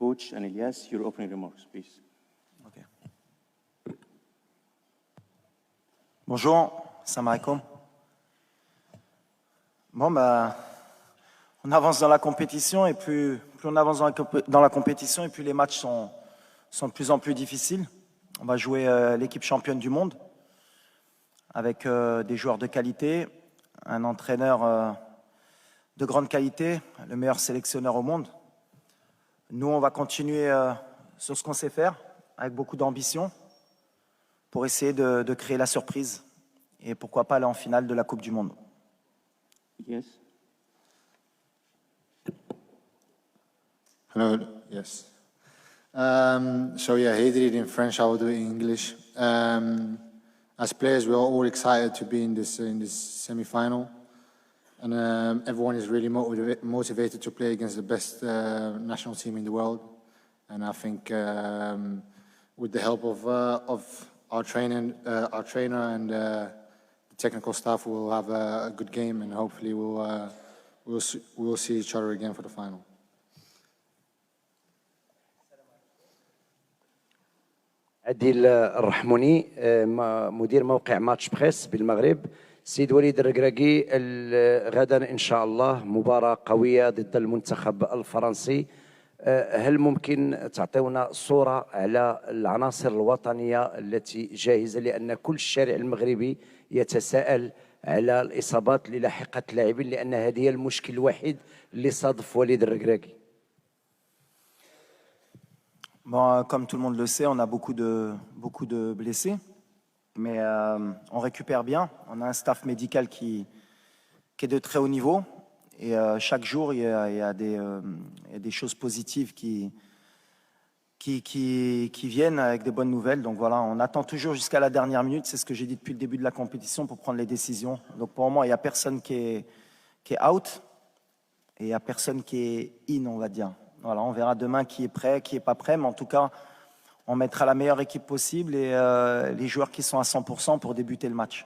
Coach and Elias, your opening remarks, please. Okay. Bonjour, salam alaikum. Bon, on avance dans la compétition et plus on avance dans la compétition et plus les matchs sont de plus en plus difficiles. On va jouer l'équipe championne du monde avec des joueurs de qualité, un entraîneur de grande qualité, le meilleur sélectionneur au monde. Nous, on va continuer sur ce qu'on sait faire, avec beaucoup d'ambition, pour essayer de créer la surprise et pourquoi pas aller en finale de la Coupe du Monde. Yes. Hello, yes. So yeah, he did it in French, I will do it in English. As players, we are all excited to be in this semi-final. And everyone is really motivated to play against the best national team in the world. And I think with the help of our trainer and the technical staff, we'll have a good game, and hopefully we'll see each other again for the final. عديل الرحموني مدير موقع ماتش بريس بالمغرب. سيد وليد الركراكي، غدا إن شاء الله مباراة قوية ضد المنتخب الفرنسي. هل ممكن تعطيونا صورة على العناصر الوطنية التي جاهزة، لأن كل الشارع المغربي يتساءل على الإصابات اللي لاحقت اللاعبين، لأن هذه هي المشكل الوحيد اللي صادف وليد الركراكي. Bon, comme tout le monde le sait, on a beaucoup de blessés, mais on récupère bien. On a un staff médical qui est de très haut niveau, et chaque jour, il y a des choses positives qui viennent avec des bonnes nouvelles. Donc voilà, on attend toujours jusqu'à la dernière minute, c'est ce que j'ai dit depuis le début de la compétition, pour prendre les décisions. Donc pour le moment, il n'y a personne qui est out, et il n'y a personne qui est in, on va dire. Voilà, on verra demain qui est prêt, qui n'est pas prêt, mais en tout cas, on mettra la meilleure équipe possible et les joueurs qui sont à 100% pour débuter le match.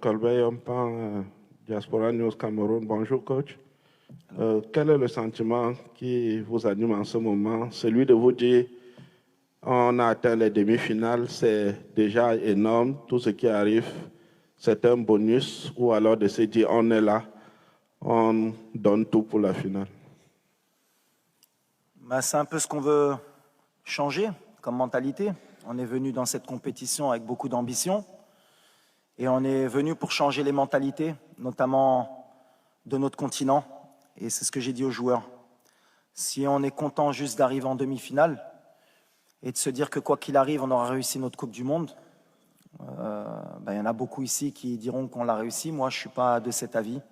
Colbert Yompan, Diaspora News Cameroun, bonjour coach. Quel est le sentiment qui vous anime en ce moment? Celui de vous dire, on a atteint les demi-finales, c'est déjà énorme, tout ce qui arrive, c'est un bonus, ou alors de se dire, on est là, on donne tout pour la finale? C'est un peu ce qu'on veut changer comme mentalité. On est venu dans cette compétition avec beaucoup d'ambition et on est venu pour changer les mentalités, notamment de notre continent. Et c'est ce que j'ai dit aux joueurs. Si on est content juste d'arriver en demi-finale et de se dire que quoi qu'il arrive, on aura réussi notre Coupe du Monde, il y en a beaucoup ici qui diront qu'on l'a réussi. Moi, je ne suis pas de cet avis.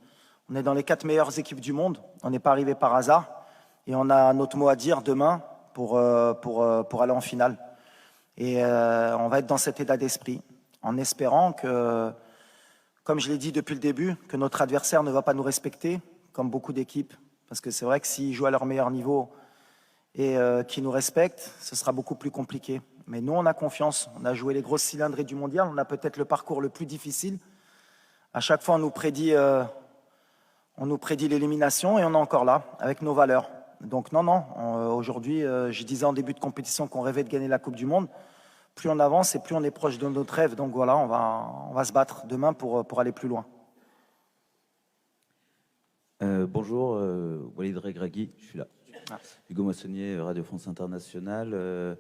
On est dans les 4 meilleures équipes du monde. On n'est pas arrivé par hasard. Et on a notre mot à dire demain pour aller en finale. Et on va être dans cet état d'esprit, en espérant que, comme je l'ai dit depuis le début, que notre adversaire ne va pas nous respecter, comme beaucoup d'équipes. Parce que c'est vrai que s'ils jouent à leur meilleur niveau et qu'ils nous respectent, ce sera beaucoup plus compliqué. Mais nous, on a confiance. On a joué les grosses cylindrées du mondial. On a peut-être le parcours le plus difficile. À chaque fois, on nous prédit l'élimination et on est encore là, avec nos valeurs. Donc non, aujourd'hui, je disais en début de compétition qu'on rêvait de gagner la Coupe du Monde. Plus on avance et plus on est proche de notre rêve. Donc voilà, on va se battre demain pour aller plus loin. Bonjour, Walid Regragui, je suis là. Hugo Moissonnier, Radio France Internationale.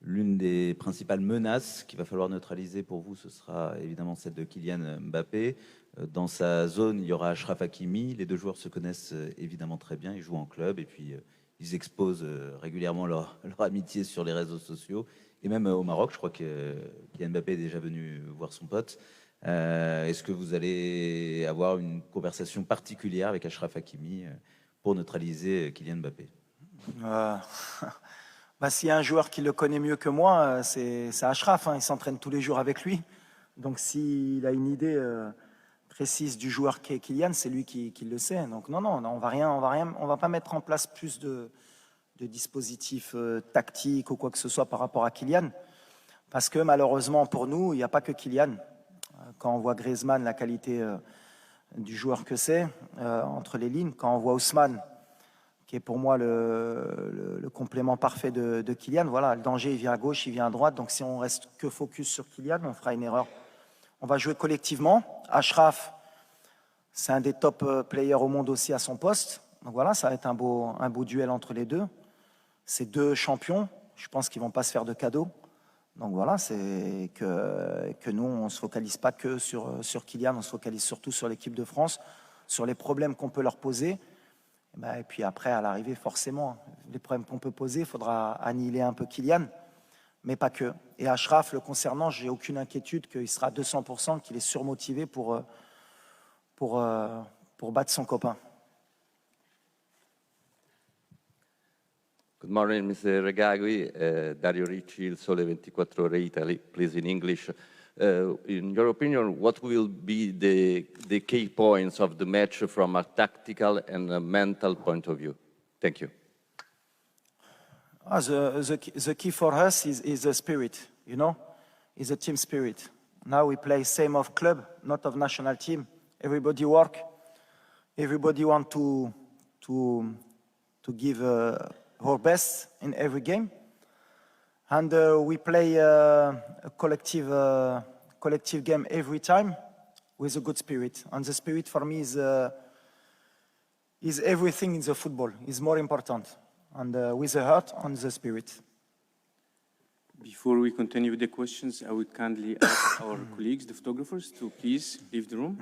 L'une des principales menaces qu'il va falloir neutraliser pour vous, ce sera évidemment celle de Kylian Mbappé. Dans sa zone, il y aura Achraf Hakimi. Les deux joueurs se connaissent évidemment très bien. Ils jouent en club et puis ils exposent régulièrement leur amitié sur les réseaux sociaux. Et même au Maroc, je crois que Kylian Mbappé est déjà venu voir son pote. Est-ce que vous allez avoir une conversation particulière avec Achraf Hakimi pour neutraliser Kylian Mbappé? S'il y a un joueur qui le connaît mieux que moi, c'est Achraf. Il s'entraîne tous les jours avec lui. Donc s'il a une idée précise du joueur qui est Kylian, c'est lui qui le sait. Donc non, on va pas mettre en place plus de dispositifs tactiques ou quoi que ce soit par rapport à Kylian. Parce que malheureusement pour nous, il n'y a pas que Kylian. Quand on voit Griezmann, la qualité du joueur que c'est, entre les lignes, quand on voit Ousmane, qui est pour moi le complément parfait de Kylian. Voilà, le danger, il vient à gauche, il vient à droite. Donc si on reste que focus sur Kylian, on fera une erreur. On va jouer collectivement. Achraf, c'est un des top players au monde aussi à son poste. Donc voilà, ça va être un beau duel entre les deux. Ces deux champions, je pense qu'ils ne vont pas se faire de cadeaux. Donc voilà, c'est que nous, on ne se focalise pas que sur Kylian, on se focalise surtout sur l'équipe de France, sur les problèmes qu'on peut leur poser. Et puis après, à l'arrivée, forcément, les problèmes qu'on peut poser, il faudra annihiler un peu Kylian, mais pas que. Et Achraf, le concernant, j'ai aucune inquiétude qu'il sera à 200%, qu'il est surmotivé pour battre son copain. Good morning, Mr. Regragui. Dario Ricci, Il Sole 24 Ore Italy. Please, in English. In your opinion, what will be the key points of the match from a tactical and a mental point of view? Thank you. The key for us is the spirit, you know, is a team spirit. Now we play same of club, not of national team. Everybody work, everybody want to give our best in every game, and we play a collective game every time with a good spirit. And the spirit for me is everything in the football. Is more important, and with the heart and the spirit. Before we continue with the questions, I would kindly ask our colleagues, the photographers, to please leave the room.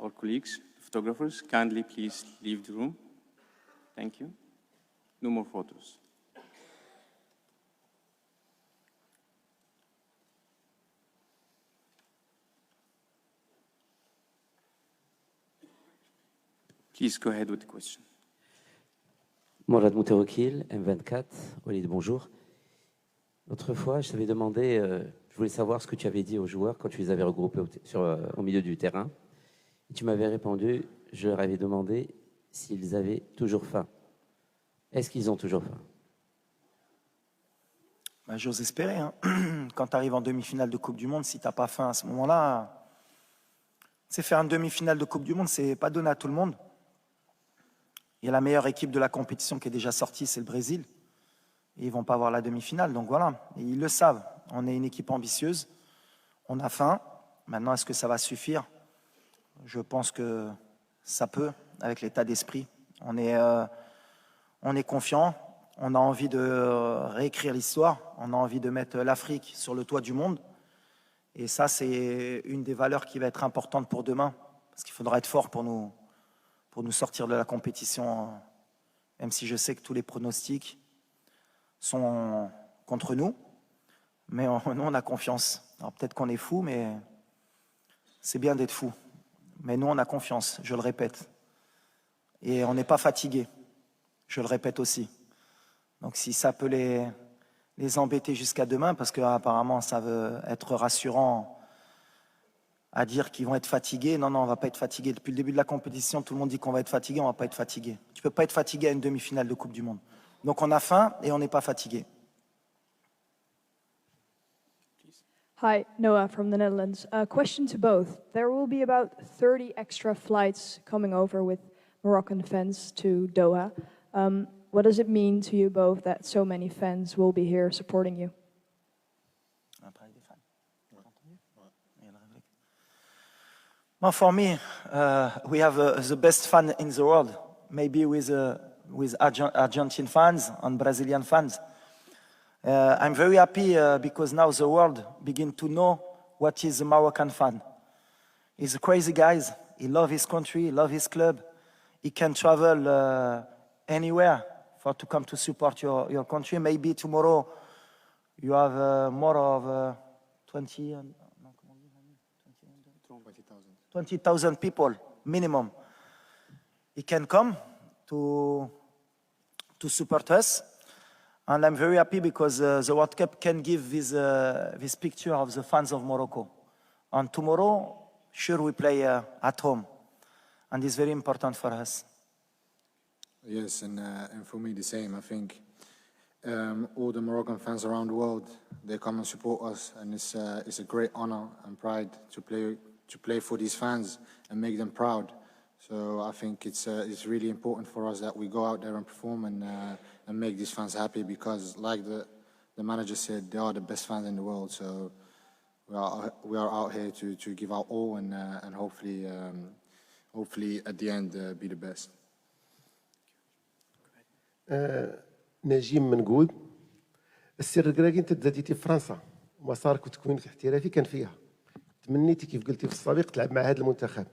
Our colleagues, the photographers, kindly please leave the room. Thank you. No more photos. Please go ahead with the question. Mourad Moutaroukil, M24. Walid, bonjour. L'autre fois, je t'avais demandé, je voulais savoir ce que tu avais dit aux joueurs quand tu les avais regroupés au milieu du terrain. Et tu m'avais répondu, je leur avais demandé s'ils avaient toujours faim. Est-ce qu'ils ont toujours faim? J'ose espérer. Hein. Quand tu arrives en demi-finale de Coupe du Monde, si tu n'as pas faim à ce moment-là, c'est faire une demi-finale de Coupe du Monde, c'est pas donné à tout le monde. Il y a la meilleure équipe de la compétition qui est déjà sortie, c'est le Brésil. Et ils ne vont pas avoir la demi-finale, donc voilà. Et ils le savent. On est une équipe ambitieuse, on a faim. Maintenant, est-ce que ça va suffire? Je pense que ça peut, avec l'état d'esprit. On est confiant, on a envie de réécrire l'histoire, on a envie de mettre l'Afrique sur le toit du monde. Et ça, c'est une des valeurs qui va être importante pour demain, parce qu'il faudra être fort pour nous sortir de la compétition, même si je sais que tous les pronostics sont contre nous. Mais nous, on a confiance. Alors peut-être qu'on est fou, mais c'est bien d'être fou. Mais nous, on a confiance, je le répète. Et on n'est pas fatigué. Je le répète aussi. Donc si ça peut les embêter jusqu'à demain, parce qu'apparemment ça veut être rassurant à dire qu'ils vont être fatigués. Non, on ne va pas être fatigué. Depuis le début de la compétition, tout le monde dit qu'on va être fatigué, on ne va pas être fatigué. Tu ne peux pas être fatigué à une demi-finale de Coupe du Monde. Donc on a faim et on n'est pas fatigué. Hi, Noah from the Netherlands. Question to both. There will be about 30 extra flights coming over with Moroccan fans to Doha. What does it mean to you both that so many fans will be here supporting you? Well, for me, we have the best fan in the world, maybe with Argentine fans and Brazilian fans. I'm very happy because now the world begin to know what is a Moroccan fan. He's a crazy guy. He loves his country, he loves his club. He can travel anywhere to come to support your country. Maybe tomorrow you have more of 20,000 people minimum. He can come to support us. And I'm very happy because the World Cup can give this picture of the fans of Morocco. And tomorrow, sure, we play at home. And it's very important for us. Yes, and for me the same. I think all the Moroccan fans around the world, they come and support us, and it's a great honor and pride to play for these fans and make them proud. So I think it's really important for us that we go out there and perform and make these fans happy, because like the manager said, they are the best fans in the world. So we are out here to give our all and hopefully at the end be the best. نجيم منقود. السر الكراكي انت تزاديتي في فرنسا، مسارك وتكوينك الاحترافي كان فيها. تمنيتي كيف قلتي في السابق تلعب مع هذا المنتخب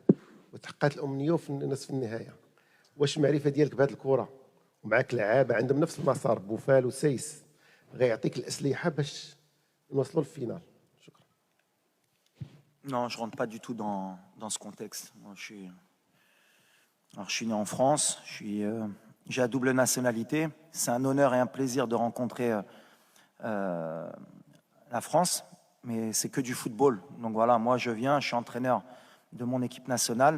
وتحققت الامنيه في نصف النهايه. واش المعرفه ديالك بهذه الكره ومعك لعابه عندهم نفس المسار بوفال وسيس غيعطيك الاسلحه باش نوصلوا للفينال؟ شكرا. Non, je rentre pas du tout dans ce contexte. Moi, je suis né en France, j'ai la double nationalité. C'est un honneur et un plaisir de rencontrer la France, mais c'est que du football. Donc voilà, moi je viens, je suis entraîneur de mon équipe nationale.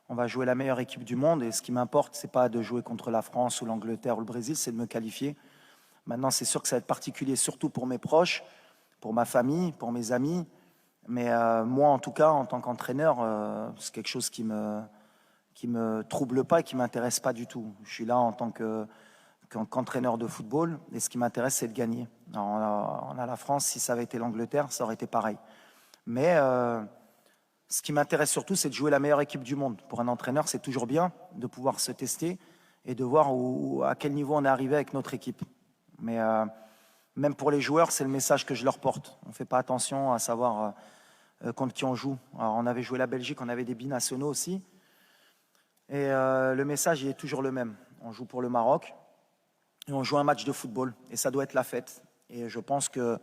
On va jouer la meilleure équipe du monde et ce qui m'importe, c'est pas de jouer contre la France ou l'Angleterre ou le Brésil, c'est de me qualifier. Maintenant, c'est sûr que ça va être particulier, surtout pour mes proches, pour ma famille, pour mes amis. Mais moi, en tout cas, en tant qu'entraîneur, c'est quelque chose qui me trouble pas et qui m'intéresse pas du tout. Je suis là en tant qu'entraîneur de football et ce qui m'intéresse, c'est de gagner. Alors, on a la France, si ça avait été l'Angleterre, ça aurait été pareil. Mais ce qui m'intéresse surtout, c'est de jouer la meilleure équipe du monde. Pour un entraîneur, c'est toujours bien de pouvoir se tester et de voir à quel niveau on est arrivé avec notre équipe. Mais même pour les joueurs, c'est le message que je leur porte. On ne fait pas attention à savoir contre qui on joue. Alors, on avait joué la Belgique, on avait des binationaux aussi. Et le message, il est toujours le même. On joue pour le Maroc et on joue un match de football. Et ça doit être la fête. Et je pense que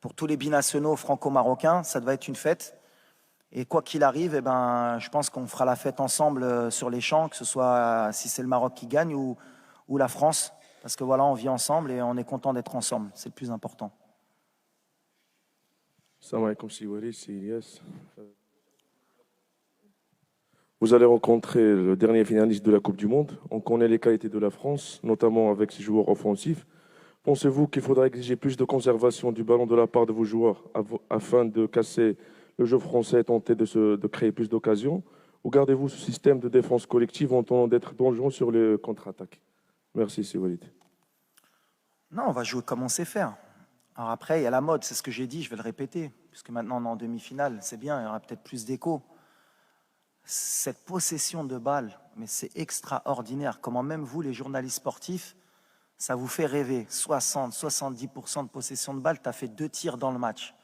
pour tous les binationaux franco-marocains, ça doit être une fête. Et quoi qu'il arrive, eh ben, je pense qu'on fera la fête ensemble sur les champs, que ce soit si c'est le Maroc qui gagne ou la France. Parce que voilà, on vit ensemble et on est content d'être ensemble. C'est le plus important. Salam alaikum, c'est Walid, c'est Ilyas. Vous allez rencontrer le dernier finaliste de la Coupe du Monde. On connaît les qualités de la France, notamment avec ses joueurs offensifs. Pensez-vous qu'il faudra exiger plus de conservation du ballon de la part de vos joueurs afin de casser le jeu français et tenter de créer plus d'occasions? Ou gardez-vous ce système de défense collective en tentant d'être dangereux sur les contre-attaques? Merci, c'est Walid. Non, on va jouer comme on sait faire. Alors après, il y a la mode, c'est ce que j'ai dit, je vais le répéter, puisque maintenant on est en demi-finale, c'est bien, il y aura peut-être plus d'écho. Cette possession de balle, mais c'est extraordinaire. Comment même vous, les journalistes sportifs, ça vous fait rêver. 60-70% de possession de balle, tu as fait 2 tirs dans le match.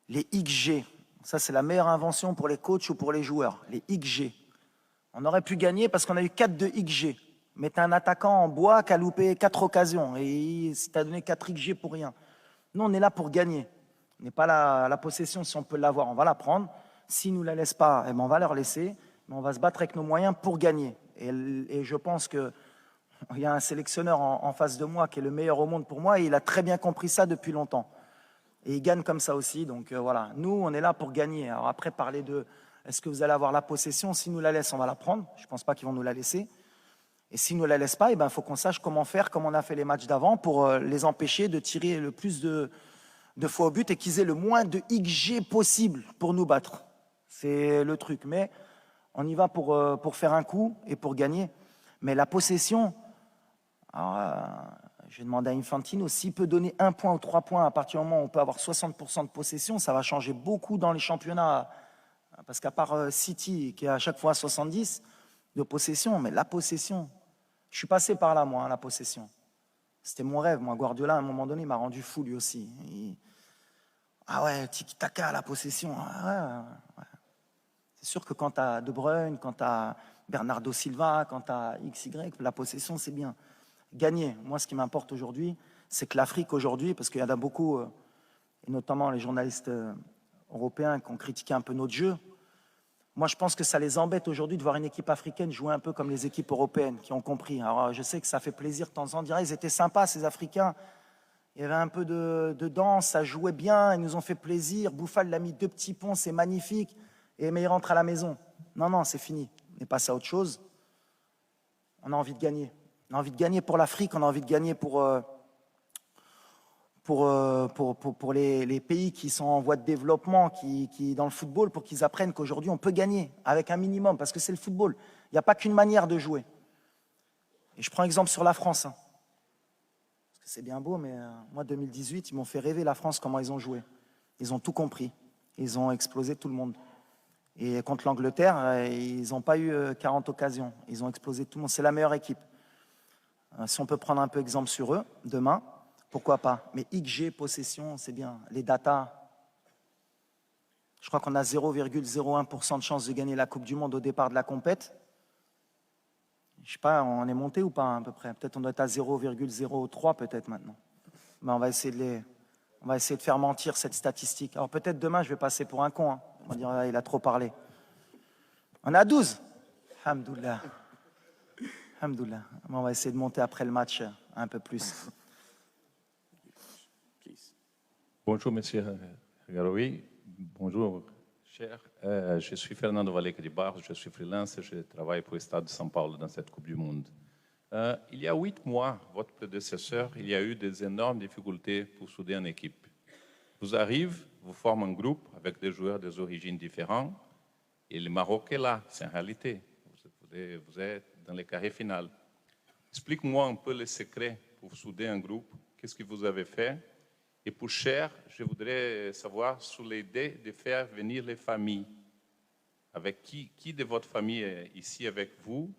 Les XG, ça c'est la meilleure invention pour les coachs ou pour les joueurs. Les XG. On aurait pu gagner parce qu'on a eu 4 de XG. Mais tu as un attaquant en bois qui a loupé 4 occasions et tu as donné 4 XG pour rien. Nous, on est là pour gagner. On n'est pas la possession, si on peut l'avoir, on va la prendre. S'ils ne nous la laissent pas, eh ben on va leur laisser. Mais on va se battre avec nos moyens pour gagner. Et je pense qu'il y a un sélectionneur en face de moi qui est le meilleur au monde pour moi et il a très bien compris ça depuis longtemps. Et il gagne comme ça aussi. Donc voilà, nous, on est là pour gagner. Alors après, parler de est-ce que vous allez avoir la possession? S'ils nous la laissent, on va la prendre. Je ne pense pas qu'ils vont nous la laisser. Et s'ils ne nous la laissent pas, il faut qu'on sache comment faire, comme on a fait les matchs d'avant, pour les empêcher de tirer le plus de fois au but et qu'ils aient le moins de XG possible pour nous battre. C'est le truc. Mais on y va pour faire un coup et pour gagner. Mais la possession, je vais demander à Infantino, s'il peut donner 1 point ou 3 points à partir du moment où on peut avoir 60% de possession, ça va changer beaucoup dans les championnats. Parce qu'à part City, qui est à chaque fois à 70 de possession, mais la possession... Je suis passé par là, moi, la possession. C'était mon rêve. Moi, Guardiola, à un moment donné, il m'a rendu fou, lui aussi. Ah ouais, tiki-taka, la possession. Ah ouais. C'est sûr que quand tu as De Bruyne, quand tu as Bernardo Silva, quand tu as XY, la possession, c'est bien. Gagner. Moi, ce qui m'importe aujourd'hui, c'est que l'Afrique, aujourd'hui, parce qu'il y en a beaucoup, et notamment les journalistes européens qui ont critiqué un peu notre jeu, moi, je pense que ça les embête aujourd'hui de voir une équipe africaine jouer un peu comme les équipes européennes qui ont compris. Alors, je sais que ça fait plaisir de temps en temps. Ils étaient sympas, ces Africains. Il y avait un peu de danse, ça jouait bien, ils nous ont fait plaisir. Bouffal l'a mis 2 petits ponts, c'est magnifique. Mais il rentre à la maison. Non, c'est fini. On est passé à autre chose. On a envie de gagner. On a envie de gagner pour l'Afrique, on a envie de gagner pour pour les pays qui sont en voie de développement, qui dans le football, pour qu'ils apprennent qu'aujourd'hui on peut gagner avec un minimum, parce que c'est le football. Il n'y a pas qu'une manière de jouer. Et je prends exemple sur la France. Parce que c'est bien beau, mais moi 2018, ils m'ont fait rêver la France, comment ils ont joué. Ils ont tout compris. Ils ont explosé tout le monde. Et contre l'Angleterre, ils n'ont pas eu 40 occasions. Ils ont explosé tout le monde. C'est la meilleure équipe. Si on peut prendre un peu exemple sur eux, demain, pourquoi pas. Mais XG, possession, c'est bien. Les datas, je crois qu'on a 0,01% de chance de gagner la Coupe du Monde au départ de la compète. Je ne sais pas, on est monté ou pas à peu près. Peut-être on doit être à 0,03 peut-être maintenant. Mais on va essayer de faire mentir cette statistique. Alors peut-être demain, je vais passer pour un con. Hein. On va dire, ah, il a trop parlé. On est à 12. Alhamdoulilah. Alhamdoulilah. Mais on va essayer de monter après le match un peu plus. Bonjour, monsieur Garoui. Bonjour, cher. Je suis Fernando Valeca de Barros, je suis freelance, je travaille pour l'État de São Paulo dans cette Coupe du Monde. Il y a 8 mois, votre prédécesseur, il y a eu des énormes difficultés pour souder une équipe. Vous arrivez, vous formez un groupe avec des joueurs des origines différentes, et le Maroc est là, c'est une réalité. Vous êtes dans les carrés finales. Explique-moi un peu les secrets pour souder un groupe, qu'est-ce que vous avez fait. Et pour Cher, je voudrais savoir sur l'idée de faire venir les familles. Avec qui de votre famille est ici avec vous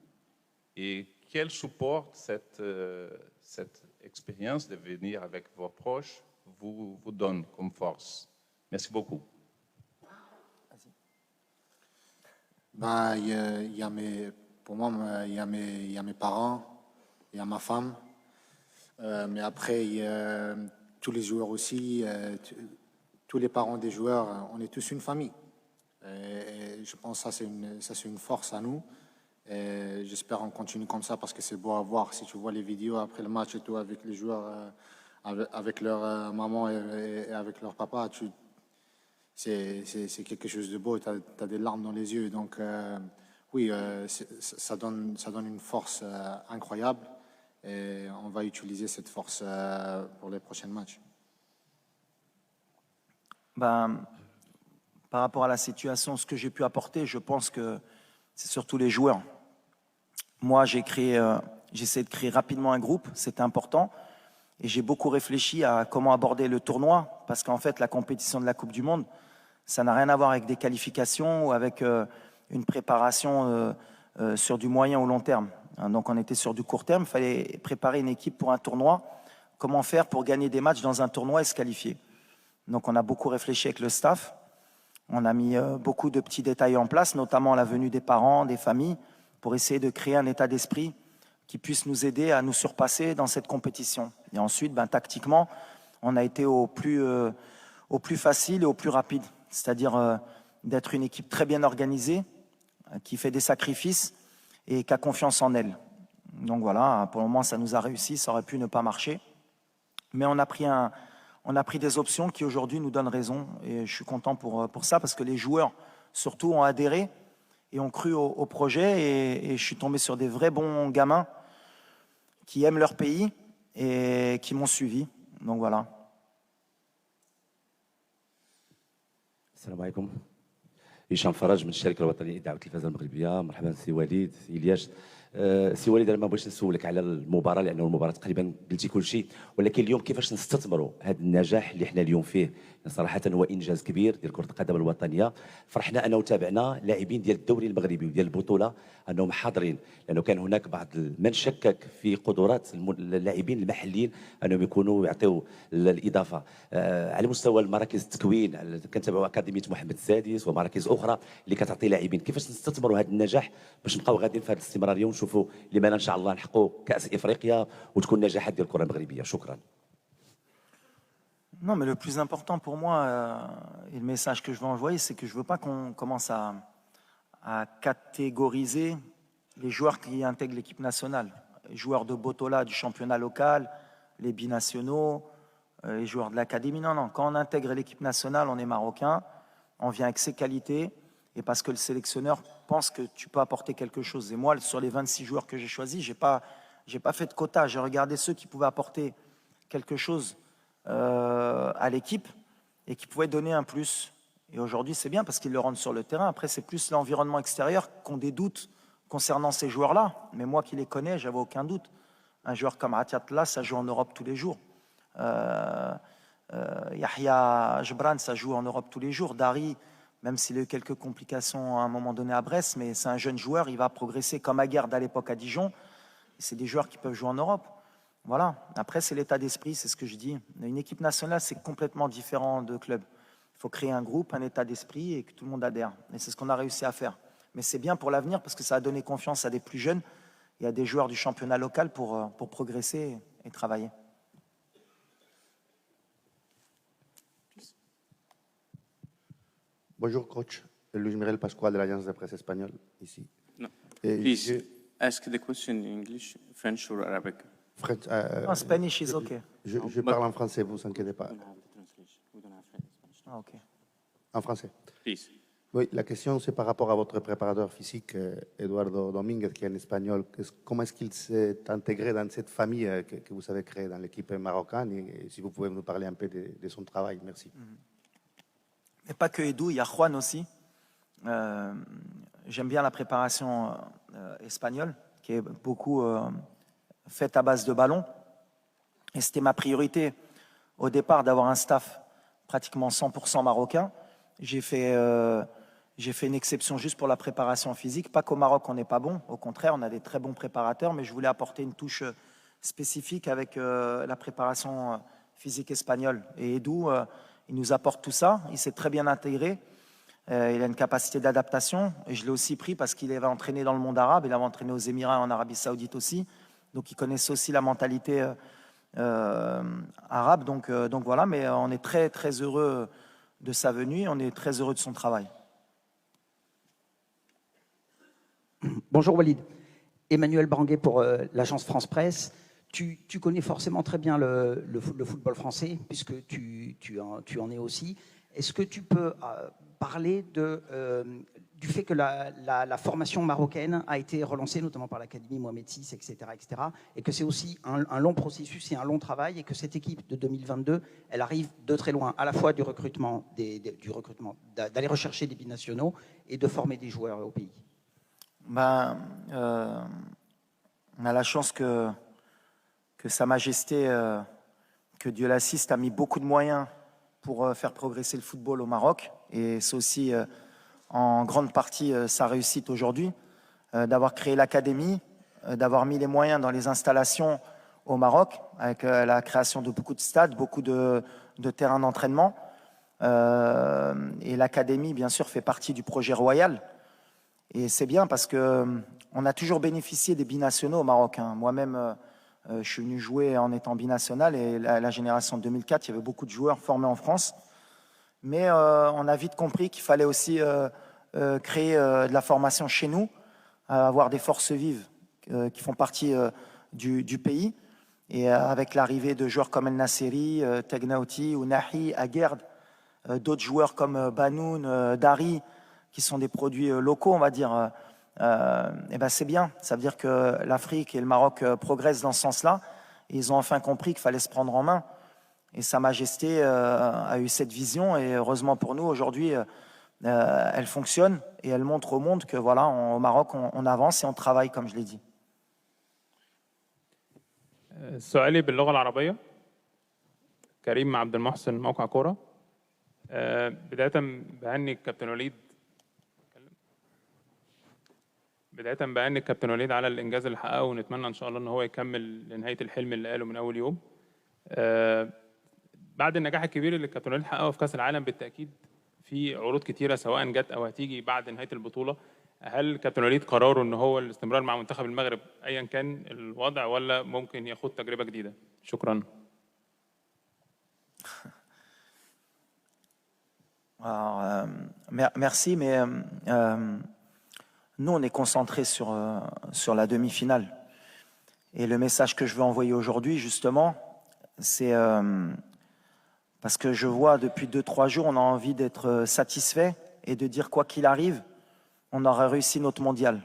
et quel support cette expérience de venir avec vos proches vous donne comme force. Merci beaucoup. Bah, pour moi, il y a mes parents, il y a ma femme, mais après, il y a tous les joueurs aussi, tous les parents des joueurs, on est tous une famille. Et je pense que ça, c'est une force à nous. Et j'espère qu'on continue comme ça parce que c'est beau à voir. Si tu vois les vidéos après le match et tout, avec les joueurs, avec leur maman et avec leur papa, c'est quelque chose de beau. Tu as des larmes dans les yeux. Donc, oui, ça donne une force incroyable. Et on va utiliser cette force pour les prochains matchs. Ben, par rapport à la situation, ce que j'ai pu apporter, je pense que c'est surtout les joueurs. Moi, j'ai essayé de créer rapidement un groupe, c'était important. Et j'ai beaucoup réfléchi à comment aborder le tournoi, parce qu'en fait, la compétition de la Coupe du Monde, ça n'a rien à voir avec des qualifications ou avec une préparation sur du moyen ou long terme. Donc on était sur du court terme, il fallait préparer une équipe pour un tournoi. Comment faire pour gagner des matchs dans un tournoi et se qualifier? Donc on a beaucoup réfléchi avec le staff. On a mis beaucoup de petits détails en place, notamment la venue des parents, des familles, pour essayer de créer un état d'esprit qui puisse nous aider à nous surpasser dans cette compétition. Et ensuite, tactiquement, on a été au plus facile et au plus rapide. C'est-à-dire d'être une équipe très bien organisée, qui fait des sacrifices et qui a confiance en elle. Donc voilà, pour le moment, ça nous a réussi, ça aurait pu ne pas marcher. Mais on a pris des options qui aujourd'hui nous donnent raison. Et je suis content pour ça, parce que les joueurs, surtout, ont adhéré et ont cru au projet. Et je suis tombé sur des vrais bons gamins qui aiment leur pays et qui m'ont suivi. Donc voilà. السلام عليكم. هشام فرج من الشركه الوطنيه للاذاعه والتلفزه المغربيه. مرحبا سي وليد، سي الياس. سي وليد، انا ما بغيتش نسولك على المباراه لانه المباراه تقريبا قلتي كل شيء، ولكن اليوم كيفاش نستثمروا هذا النجاح اللي حنا اليوم فيه؟ صراحه هو انجاز كبير ديال كره القدم الوطنيه. فرحنا انا وتابعنا لاعبين ديال الدوري المغربي وديال البطوله انهم حاضرين، لانه كان هناك بعض من شكك في قدرات اللاعبين المحليين انهم يكونوا يعطيوا الاضافه. على مستوى المراكز التكوين كنتابعوا اكاديميه محمد السادس ومراكز اخرى اللي كتعطي لاعبين. كيفاش نستثمروا هذا النجاح باش نبقاو غاديين في هذه الاستمراريه ونشوفوا لماذا ان شاء الله نحققوا كاس افريقيا وتكون نجاحات ديال الكره المغربيه؟ شكرا. Non, mais le plus important pour moi, et le message que je veux envoyer, c'est que je ne veux pas qu'on commence à catégoriser les joueurs qui intègrent l'équipe nationale. Les joueurs de Botola du championnat local, les binationaux, les joueurs de l'académie. Non, non, quand on intègre l'équipe nationale, on est marocain, on vient avec ses qualités, et parce que le sélectionneur pense que tu peux apporter quelque chose. Et moi, sur les 26 joueurs que j'ai choisis, j'ai pas fait de quota. J'ai regardé ceux qui pouvaient apporter quelque chose à l'équipe et qui pouvaient donner un plus. Et aujourd'hui, c'est bien parce qu'ils le rendent sur le terrain. Après, c'est plus l'environnement extérieur qu'on des doutes concernant ces joueurs-là. Mais moi qui les connais, j'avais aucun doute. Un joueur comme Atiatla, ça joue en Europe tous les jours. Yahya Jebran, ça joue en Europe tous les jours. Dari, même s'il a eu quelques complications à un moment donné à Brest, mais c'est un jeune joueur, il va progresser comme Aguerd à l'époque à Dijon. Et c'est des joueurs qui peuvent jouer en Europe. Voilà. Après, c'est l'état d'esprit, c'est ce que je dis. Une équipe nationale, c'est complètement différent de club. Il faut créer un groupe, un état d'esprit et que tout le monde adhère. Et c'est ce qu'on a réussi à faire. Mais c'est bien pour l'avenir parce que ça a donné confiance à des plus jeunes et à des joueurs du championnat local pour progresser et travailler. Bonjour coach, Luis Miguel Pascual de l'Agence de presse espagnole, ici. No. Please ask the question in English, French or Arabic. French, no, Spanish is okay. Je parle en français, vous inquiétez pas. Ah, okay. En français. Please. Oui, la question c'est par rapport à votre préparateur physique, Eduardo Domínguez, qui est en espagnol. Comment est-ce qu'il s'est intégré dans cette famille que vous avez créée dans l'équipe marocaine et si vous pouvez nous parler un peu de son travail, merci. Mais pas que Edu, il y a Juan aussi. J'aime bien la préparation espagnole, qui est beaucoup faite à base de ballon. Et c'était ma priorité au départ d'avoir un staff pratiquement 100% marocain. J'ai fait une exception juste pour la préparation physique. Pas qu'au Maroc, on n'est pas bon. Au contraire, on a des très bons préparateurs, mais je voulais apporter une touche spécifique avec la préparation physique espagnole. Et Edu, il nous apporte tout ça. Il s'est très bien intégré. Il a une capacité d'adaptation. Et je l'ai aussi pris parce qu'il avait entraîné dans le monde arabe. Il avait entraîné aux Émirats et en Arabie Saoudite aussi. Donc, il connaissait aussi la mentalité arabe. Donc voilà, mais on est très, très heureux de sa venue. On est très heureux de son travail. Bonjour Walid. Emmanuel Branguet pour l'agence France Presse. Tu connais forcément très bien le football français, puisque tu en es aussi. Est-ce que tu peux parler du fait que la formation marocaine a été relancée, notamment par l'Académie Mohamed VI, etc., et que c'est aussi un long processus et un long travail, et que cette équipe de 2022, elle arrive de très loin, à la fois du recrutement, d'aller rechercher des binationaux et de former des joueurs au pays? On a la chance que Sa Majesté, que Dieu l'assiste, a mis beaucoup de moyens pour faire progresser le football au Maroc. Et c'est aussi en grande partie sa réussite aujourd'hui, d'avoir créé l'académie, d'avoir mis les moyens dans les installations au Maroc, avec la création de beaucoup de stades, beaucoup de terrains d'entraînement. Et l'académie, bien sûr, fait partie du projet royal. Et c'est bien parce qu'on a toujours bénéficié des binationaux au Maroc. Moi-même, je suis venu jouer en étant binational et la génération de 2004, il y avait beaucoup de joueurs formés en France. Mais on a vite compris qu'il fallait aussi créer de la formation chez nous, avoir des forces vives qui font partie du pays. Et avec l'arrivée de joueurs comme El Nasseri, Tegnaouti, Ounahi, Aguerd, d'autres joueurs comme Banoun, Dari, qui sont des produits locaux, on va dire, et ben c'est bien. Ça veut dire que l'Afrique et le Maroc progressent dans ce sens-là. Et ils ont enfin compris qu'il fallait se prendre en main. Et Sa Majesté a eu cette vision. Et heureusement pour nous, aujourd'hui, elle fonctionne. Et elle montre au monde que voilà, au Maroc, on avance et on travaille, comme je l'ai dit. سؤالي باللغة العربية. كريم عبد المحسن موقع كورة. بداية بهني الكابتن وليد على الإنجاز اللي حققه ونتمنى إن شاء الله إن هو يكمل لنهاية الحلم اللي قاله من أول يوم. بعد النجاح الكبير اللي الكابتن وليد حققه في كأس العالم بالتأكيد في عروض كتيرة سواء جت أو هتيجي بعد نهاية البطولة. هل الكابتن وليد قراره إن هو الاستمرار مع منتخب المغرب أيا كان الوضع ولا ممكن ياخد تجربة جديدة؟ شكرا. Alors, merci, mais nous, on est concentrés sur la demi-finale. Et le message que je veux envoyer aujourd'hui, justement, c'est parce que je vois depuis 2-3 jours, on a envie d'être satisfait et de dire quoi qu'il arrive, on aura réussi notre mondial.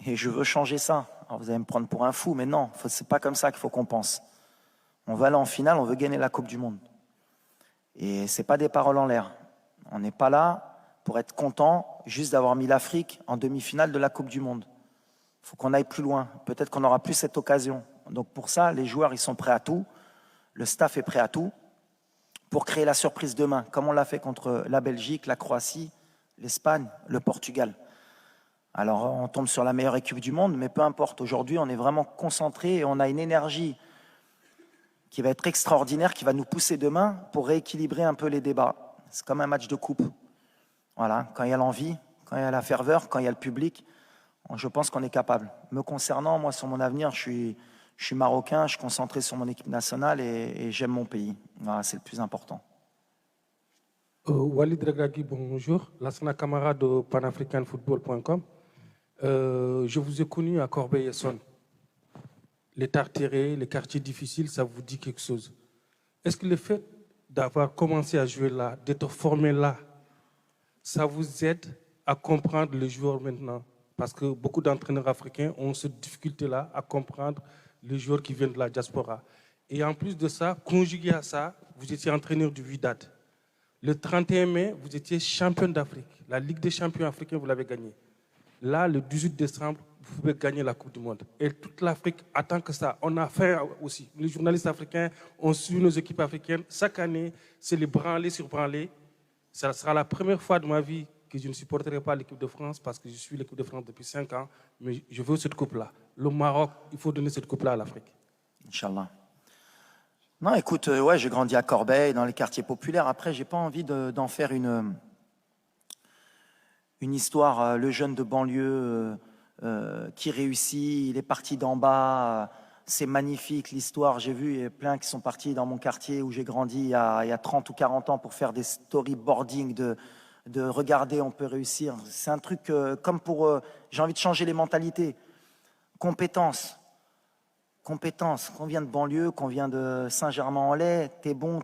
Et je veux changer ça. Alors vous allez me prendre pour un fou, mais non, c'est pas comme ça qu'il faut qu'on pense. On veut aller en finale, on veut gagner la Coupe du Monde. Et ce n'est pas des paroles en l'air. On n'est pas là pour être content juste d'avoir mis l'Afrique en demi-finale de la Coupe du Monde. Il faut qu'on aille plus loin. Peut-être qu'on n'aura plus cette occasion. Donc pour ça, les joueurs, ils sont prêts à tout. Le staff est prêt à tout pour créer la surprise demain, comme on l'a fait contre la Belgique, la Croatie, l'Espagne, le Portugal. Alors on tombe sur la meilleure équipe du monde, mais peu importe. Aujourd'hui, on est vraiment concentré et on a une énergie qui va être extraordinaire, qui va nous pousser demain pour rééquilibrer un peu les débats. C'est comme un match de coupe. Voilà, quand il y a l'envie, quand il y a la ferveur, quand il y a le public, je pense qu'on est capable. Me concernant, moi, sur mon avenir, je suis marocain, je suis concentré sur mon équipe nationale et j'aime mon pays. Voilà, c'est le plus important. Walid Regragui, bonjour. Lassana Camara de panafricanfootball.com. Je vous ai connu à Corbeil-Essonnes. Les Tartérés, les quartiers difficiles, ça vous dit quelque chose. Est-ce que le fait d'avoir commencé à jouer là, d'être formé là, ça vous aide à comprendre les joueurs maintenant? Parce que beaucoup d'entraîneurs africains ont cette difficulté-là à comprendre les joueurs qui viennent de la diaspora. Et en plus de ça, conjugué à ça, vous étiez entraîneur du Wydad. Le 31 mai, vous étiez champion d'Afrique. La Ligue des champions africains, vous l'avez gagnée. Là, le 18 décembre, vous pouvez gagner la Coupe du Monde. Et toute l'Afrique attend que ça. On a fait aussi. Les journalistes africains ont suivi nos équipes africaines. Chaque année, c'est les branlés sur branlés. Ça sera la première fois de ma vie que je ne supporterai pas l'équipe de France parce que je suis l'équipe de France depuis 5 ans. Mais je veux cette coupe-là. Le Maroc, il faut donner cette coupe-là à l'Afrique. Inch'Allah. Non, écoute, ouais, j'ai grandi à Corbeil, dans les quartiers populaires. Après, j'ai pas envie d'en faire une histoire. Le jeune de banlieue qui réussit, il est parti d'en bas. C'est magnifique l'histoire. J'ai vu, il y a plein qui sont partis dans mon quartier où j'ai grandi il y a 30 ou 40 ans pour faire des storyboarding de regarder, on peut réussir. C'est un truc comme pour... j'ai envie de changer les mentalités. Compétences. Qu'on vient de banlieue, qu'on vient de Saint-Germain-en-Laye, t'es bon.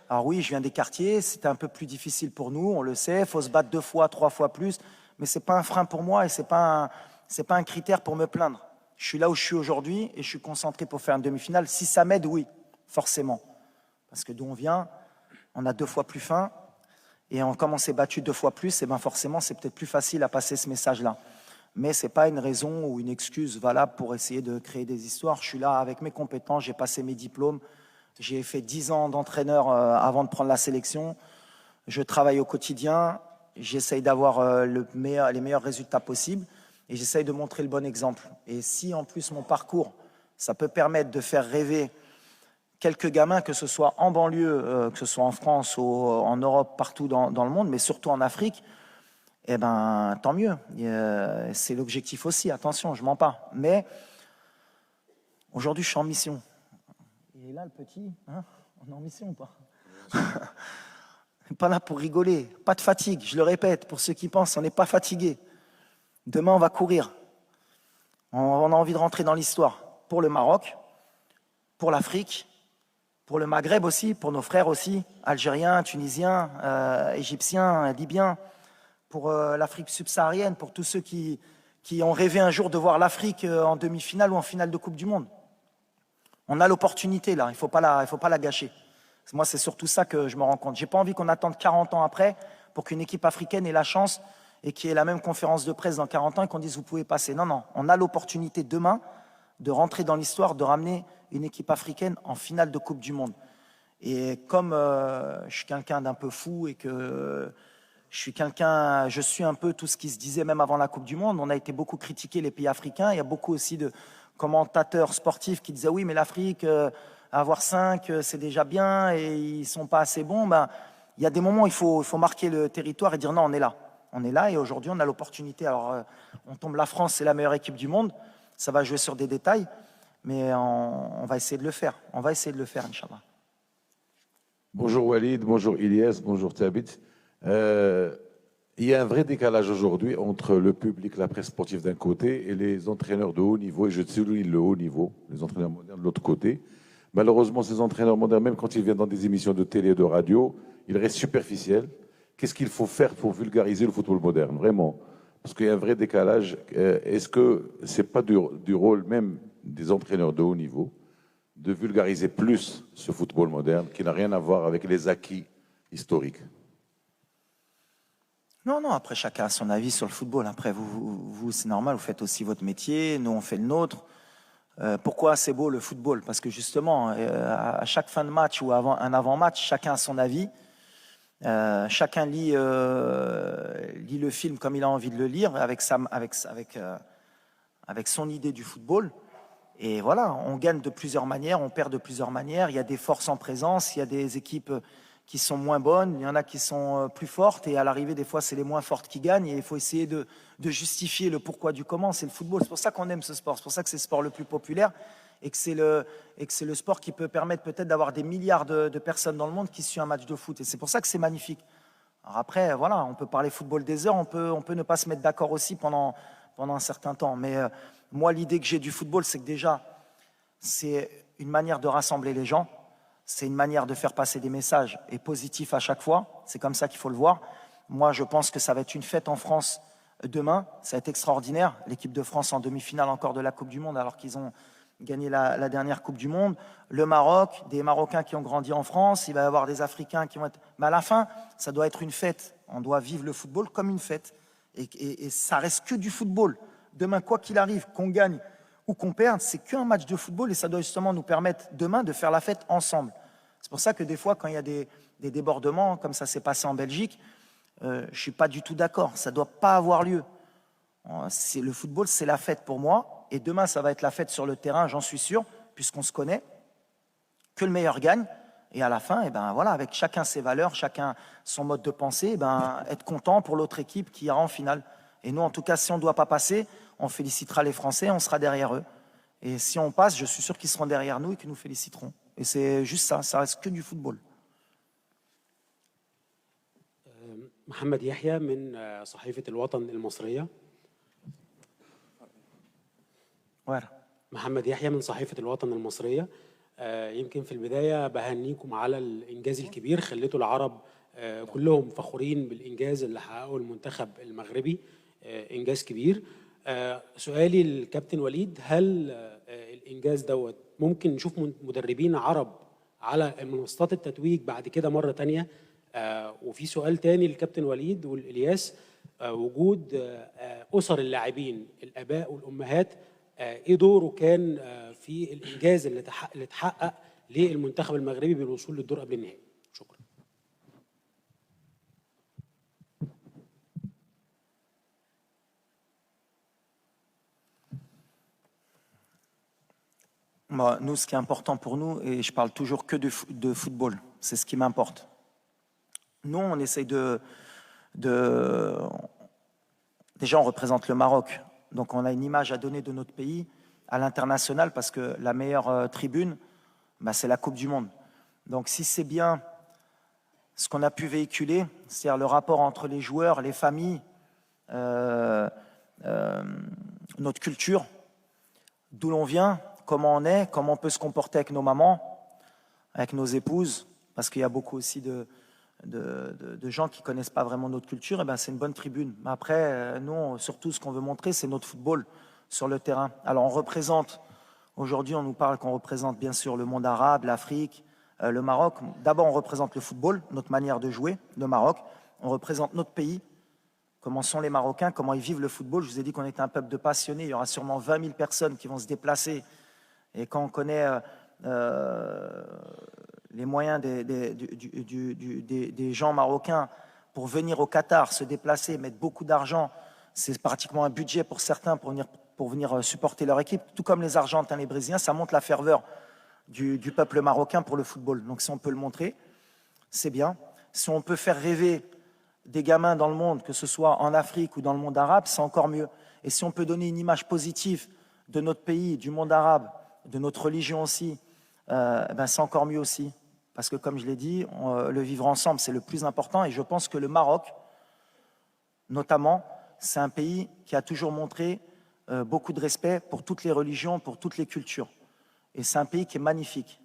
Alors oui, je viens des quartiers, c'était un peu plus difficile pour nous, on le sait, il faut se battre 2 fois, 3 fois plus, mais ce n'est pas un frein pour moi et ce n'est pas un critère pour me plaindre. Je suis là où je suis aujourd'hui et je suis concentré pour faire une demi-finale. Si ça m'aide, oui, forcément. Parce que d'où on vient, on a 2 fois plus faim et comme on s'est battu 2 fois plus, et ben forcément, c'est peut-être plus facile à passer ce message-là. Mais ce n'est pas une raison ou une excuse valable pour essayer de créer des histoires. Je suis là avec mes compétences, j'ai passé mes diplômes, j'ai fait 10 ans d'entraîneur avant de prendre la sélection. Je travaille au quotidien, j'essaye d'avoir les meilleurs résultats possibles et j'essaye de montrer le bon exemple. Et si en plus mon parcours, ça peut permettre de faire rêver quelques gamins, que ce soit en banlieue, que ce soit en France ou en Europe, partout dans le monde, mais surtout en Afrique, eh ben, tant mieux. C'est l'objectif aussi, attention, je ne mens pas. Mais aujourd'hui, je suis en mission. Il est là, le petit, hein? On est en mission ou pas? Pas là pour rigoler, pas de fatigue, je le répète, pour ceux qui pensent, on n'est pas fatigué. Demain, on va courir. On a envie de rentrer dans l'histoire pour le Maroc, pour l'Afrique, pour le Maghreb aussi, pour nos frères aussi, Algériens, Tunisiens, Égyptiens, Libyens, pour l'Afrique subsaharienne, pour tous ceux qui ont rêvé un jour de voir l'Afrique en demi-finale ou en finale de Coupe du Monde. On a l'opportunité là, il ne faut pas la gâcher. Moi, c'est surtout ça que je me rends compte. Je n'ai pas envie qu'on attende 40 ans après pour qu'une équipe africaine ait la chance et qu'il y ait la même conférence de presse dans 40 ans et qu'on dise vous pouvez passer. Non, on a l'opportunité demain de rentrer dans l'histoire, de ramener une équipe africaine en finale de Coupe du Monde. Et comme je suis quelqu'un d'un peu fou et que je suis un peu tout ce qui se disait même avant la Coupe du Monde, on a été beaucoup critiqué les pays africains. Il y a beaucoup aussi de commentateurs sportifs qui disaient oui, mais l'Afrique, avoir 5, c'est déjà bien et ils ne sont pas assez bons. Ben, il y a des moments où il faut marquer le territoire et dire non, on est là. On est là et aujourd'hui, on a l'opportunité. Alors, on tombe, la France, c'est la meilleure équipe du monde. Ça va jouer sur des détails, mais on va essayer de le faire. On va essayer de le faire, Inch'Allah. Bonjour Walid, bonjour Ilyes, bonjour Thabit. Il y a un vrai décalage aujourd'hui entre le public, la presse sportive d'un côté et les entraîneurs de haut niveau, et je souligne le haut niveau, les entraîneurs modernes de l'autre côté. Malheureusement, ces entraîneurs modernes, même quand ils viennent dans des émissions de télé et de radio, ils restent superficiels. Qu'est-ce qu'il faut faire pour vulgariser le football moderne, vraiment? Parce qu'il y a un vrai décalage. Est-ce que ce n'est pas du rôle même des entraîneurs de haut niveau de vulgariser plus ce football moderne qui n'a rien à voir avec les acquis historiques? Non, non, après chacun a son avis sur le football. Après, vous c'est normal, vous faites aussi votre métier, nous on fait le nôtre. Pourquoi c'est beau le football? Parce que justement, à chaque fin de match ou avant un avant-match, chacun a son avis. Chacun lit le film comme il a envie de le lire, avec son idée du football. Et voilà, on gagne de plusieurs manières, on perd de plusieurs manières. Il y a des forces en présence, il y a des équipes qui sont moins bonnes, il y en a qui sont plus fortes, et à l'arrivée, des fois, c'est les moins fortes qui gagnent, et il faut essayer de justifier le pourquoi du comment. C'est le football, c'est pour ça qu'on aime ce sport, c'est pour ça que c'est le sport le plus populaire, et que c'est le sport qui peut permettre peut-être d'avoir des milliards de personnes dans le monde qui suivent un match de foot, et c'est pour ça que c'est magnifique. Alors après, voilà, on peut parler football des heures, on peut ne pas se mettre d'accord aussi pendant un certain temps, mais moi, l'idée que j'ai du football, c'est que déjà, c'est une manière de rassembler les gens. C'est une manière de faire passer des messages et positifs à chaque fois. C'est comme ça qu'il faut le voir. Moi, je pense que ça va être une fête en France demain. Ça va être extraordinaire. L'équipe de France en demi-finale encore de la Coupe du Monde alors qu'ils ont gagné la dernière Coupe du Monde. Le Maroc, des Marocains qui ont grandi en France. Il va y avoir des Africains qui vont être... Mais à la fin, ça doit être une fête. On doit vivre le football comme une fête. Et ça reste que du football. Demain, quoi qu'il arrive, qu'on gagne ou qu'on perde, c'est qu'un match de football et ça doit justement nous permettre demain de faire la fête ensemble. C'est pour ça que des fois, quand il y a des débordements, comme ça s'est passé en Belgique, je ne suis pas du tout d'accord. Ça ne doit pas avoir lieu. Le football, c'est la fête pour moi. Et demain, ça va être la fête sur le terrain, j'en suis sûr, puisqu'on se connaît. Que le meilleur gagne. Et à la fin, eh ben, voilà, avec chacun ses valeurs, chacun son mode de pensée, eh ben, être content pour l'autre équipe qui ira en finale. Et nous, en tout cas, si on ne doit pas passer, on félicitera les Français, on sera derrière eux. Et si on passe, je suis sûr qu'ils seront derrière nous et qu'ils nous féliciteront. Et c'est juste ça, ça reste que du football. محمد يحيى من صحيفة الوطن المصرية. محمد يحيى من صحيفة الوطن المصرية. يمكن في البداية بهنيكم على الإنجاز الكبير، خليتوا العرب كلهم فخورين بالإنجاز اللي حققه المنتخب المغربي، إنجاز كبير. سؤالي للكابتن وليد، هل الإنجاز دوت ممكن نشوف مدربين عرب على منصات التتويج بعد كده مرة تانية؟ وفي سؤال تاني للكابتن وليد والإلياس، وجود أسر اللاعبين الآباء والأمهات، إيه دوره كان في الإنجاز اللي اتحقق للمنتخب المغربي بالوصول للدور قبل النهائي؟ شكرا. Moi, nous, ce qui est important pour nous, et je parle toujours que de football, c'est ce qui m'importe. Nous, on essaye Déjà, on représente le Maroc, donc on a une image à donner de notre pays à l'international parce que la meilleure tribune, c'est la Coupe du Monde. Donc si c'est bien ce qu'on a pu véhiculer, c'est-à-dire le rapport entre les joueurs, les familles, notre culture, d'où l'on vient, comment on est, comment on peut se comporter avec nos mamans, avec nos épouses, parce qu'il y a beaucoup aussi de gens qui ne connaissent pas vraiment notre culture, et ben c'est une bonne tribune. Mais après, nous, surtout, ce qu'on veut montrer, c'est notre football sur le terrain. Alors, on représente, aujourd'hui, on nous parle qu'on représente bien sûr le monde arabe, l'Afrique, le Maroc. D'abord, on représente le football, notre manière de jouer, le Maroc. On représente notre pays, comment sont les Marocains, comment ils vivent le football. Je vous ai dit qu'on était un peuple de passionnés. Il y aura sûrement 20 000 personnes qui vont se déplacer. Et quand on connaît les moyens des gens marocains pour venir au Qatar, se déplacer, mettre beaucoup d'argent, c'est pratiquement un budget pour certains pour venir supporter leur équipe, tout comme les Argentins, les Brésiliens, ça montre la ferveur du peuple marocain pour le football. Donc si on peut le montrer, c'est bien. Si on peut faire rêver des gamins dans le monde, que ce soit en Afrique ou dans le monde arabe, c'est encore mieux. Et si on peut donner une image positive de notre pays, du monde arabe, de notre religion aussi, c'est encore mieux aussi. Parce que comme je l'ai dit, le vivre ensemble, c'est le plus important. Et je pense que le Maroc, notamment, c'est un pays qui a toujours montré beaucoup de respect pour toutes les religions, pour toutes les cultures. Et c'est un pays qui est magnifique.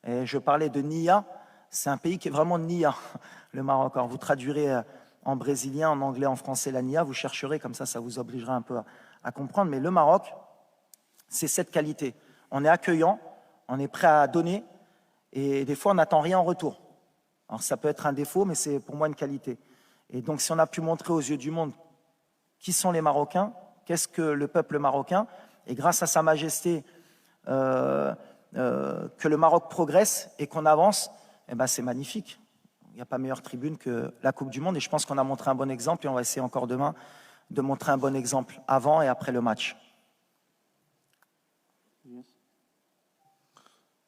Et je parlais de Nia, c'est un pays qui est vraiment Nia, le Maroc. Alors vous traduirez en brésilien, en anglais, en français la Nia, vous chercherez, comme ça, ça vous obligera un peu à comprendre. Mais le Maroc, c'est cette qualité. On est accueillant, on est prêt à donner, et des fois on n'attend rien en retour. Alors ça peut être un défaut, mais c'est pour moi une qualité. Et donc si on a pu montrer aux yeux du monde qui sont les Marocains, qu'est-ce que le peuple marocain, et grâce à Sa Majesté, que le Maroc progresse et qu'on avance, eh ben c'est magnifique. Il n'y a pas meilleure tribune que la Coupe du Monde, et je pense qu'on a montré un bon exemple, et on va essayer encore demain de montrer un bon exemple avant et après le match.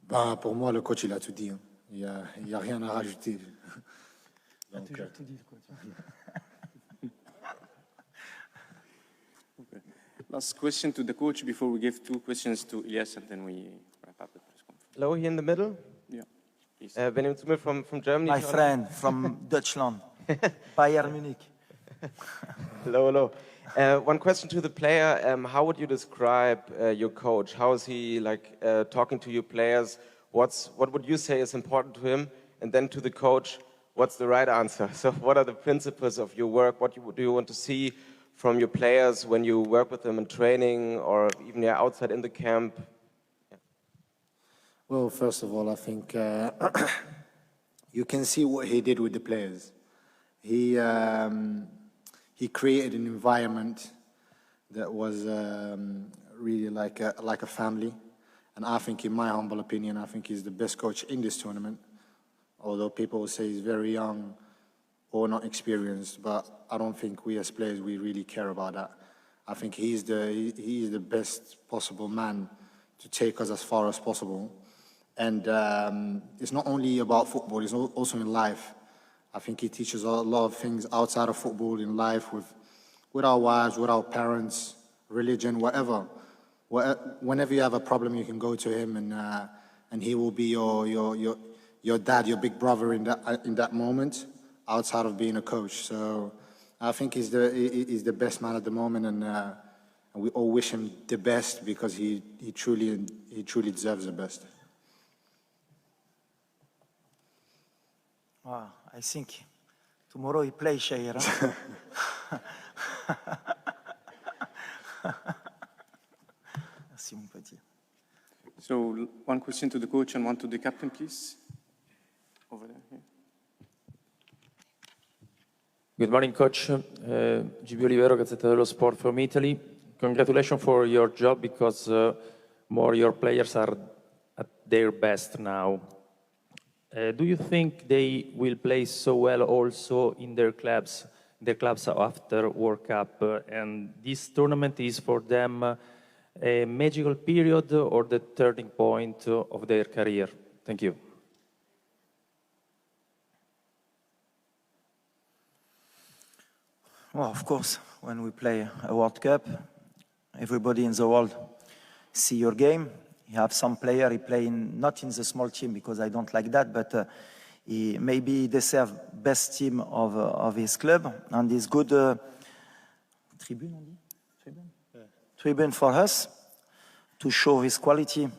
Ben, pour moi, le coach, il a tout dit. Hein. Il y a rien à rajouter. Donc, tout dit, le coach. Okay. Last question to the coach before we give 2 questions to Ilyas, and then we wrap up the press conference. Hello, here in the middle. Yeah. Benjamin Zumel from Germany. My friend from Deutschland, Bayern Munich. Hello. One question to the player: how would you describe your coach? How is he like talking to your players? What would you say is important to him? And then to the coach, what's the right answer? So, what are the principles of your work? What do you want to see from your players when you work with them in training or even outside in the camp? well, first of all, I think you can see what he did with the players. He created an environment that was really like a family. And I think, in my humble opinion, I think he's the best coach in this tournament. Although people will say he's very young or not experienced, but I don't think we as players, we really care about that. I think he's the best possible man to take us as far as possible. And it's not only about football, it's also in life. I think he teaches a lot of things outside of football, in life, with our wives, with our parents, religion, whatever. Whenever you have a problem, you can go to him, and he will be your dad, your big brother in that moment, outside of being a coach. So I think he's the best man at the moment, and we all wish him the best, because he truly deserves the best. Wow, I think tomorrow he plays Shahir. Merci, mon petit. So, 1 question to the coach and 1 to the captain, please. Over there. Yeah. Good morning, Coach. GB Olivero, Gazzetta dello Sport from Italy. Congratulations for your job, because more your players are at their best now. Do you think they will play so well also in their clubs after World Cup? And this tournament is for them a magical period or the turning point of their career? Thank you. Well, of course, when we play a World Cup, everybody in the world see your game. You have some player, he play not in the small team, because I don't like that, but he maybe deserve best team of his club, and is good tribune for us to show his quality.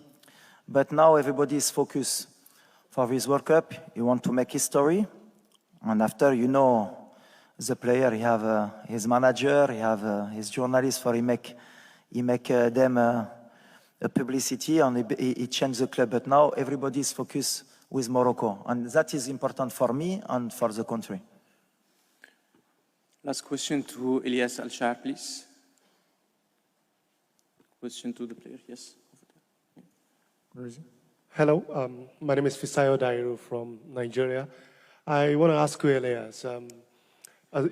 But now everybody is focused for this World Cup. You want to make history, and after, you know, the player, he have his manager, he have his journalists, for he make them a publicity, and he change the club. But now everybody is focused with Morocco, and that is important for me and for the country. Last question to Ilyas Al-Shar, please. Question to the player, yes. Where is he? Hello, my name is Fisayo Dairu from Nigeria. I want to ask you, Elias,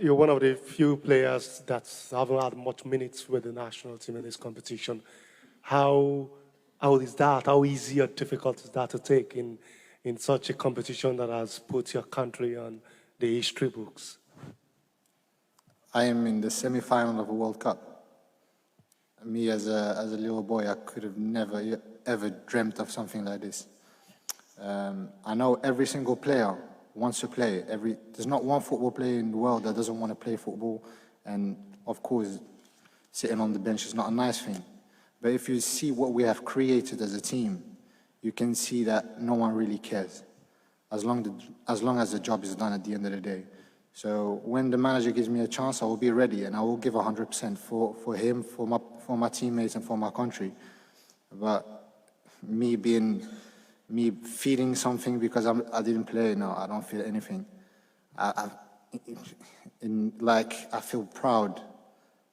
you're one of the few players that haven't had much minutes with the national team in this competition. How is that? How easy or difficult is that to take in such a competition that has put your country on the history books? I am in the semi-final of a World Cup. Me, as a little boy, I could have never, ever dreamt of something like this. I know every single player wants to play. There's not one football player in the world that doesn't want to play football. And of course, sitting on the bench is not a nice thing. But if you see what we have created as a team, you can see that no one really cares, as long as the job is done at the end of the day. So when the manager gives me a chance, I will be ready, and I will give 100% for him, for my teammates, and for my country. But me feeling something because I didn't play. No, I don't feel anything. I feel proud.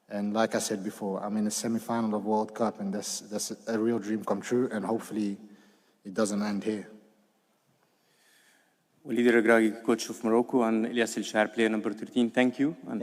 And like I said before, I'm in the semi-final of World Cup, and that's a real dream come true, and hopefully it doesn't end here. Walid Regragui, coach of Morocco, and Ilyas El Shaar, player number 13. Thank you. And